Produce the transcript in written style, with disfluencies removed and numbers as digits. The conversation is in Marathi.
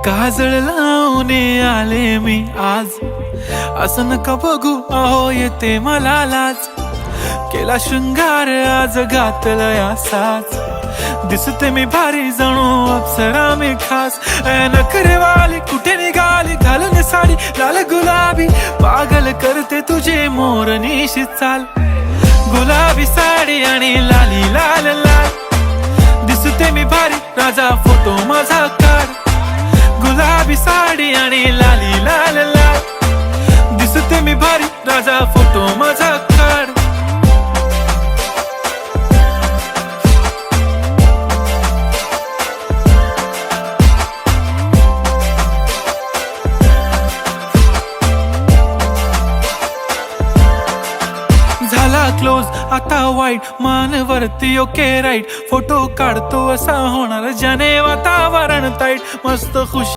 काजळ लावून आले मी आज, असं नका बघू अहो येते मला लाज. केला शृंगार आज घातलाय असाच, दिसते मी भारी जणू अप्सरा मी खास. नखरेवाली कुठे निघाली घालून साडी लाल गुलाबी, पागल करते तुझे मोरनीशी चाल. गुलाबी साडी आणि लाली लाल लाल, दिसते मी भारी राजा फोटो माझा काढ. गुलाबी साडी आणि लाली लाल लाल, दिसते मी भारी राजा फोटो माझा काढ. झाला क्लोज आता वाईट, मान वरती ओके राईट. फोटो काढतो असा होणार ज्याने वातावरण ताईट. मस्त खुश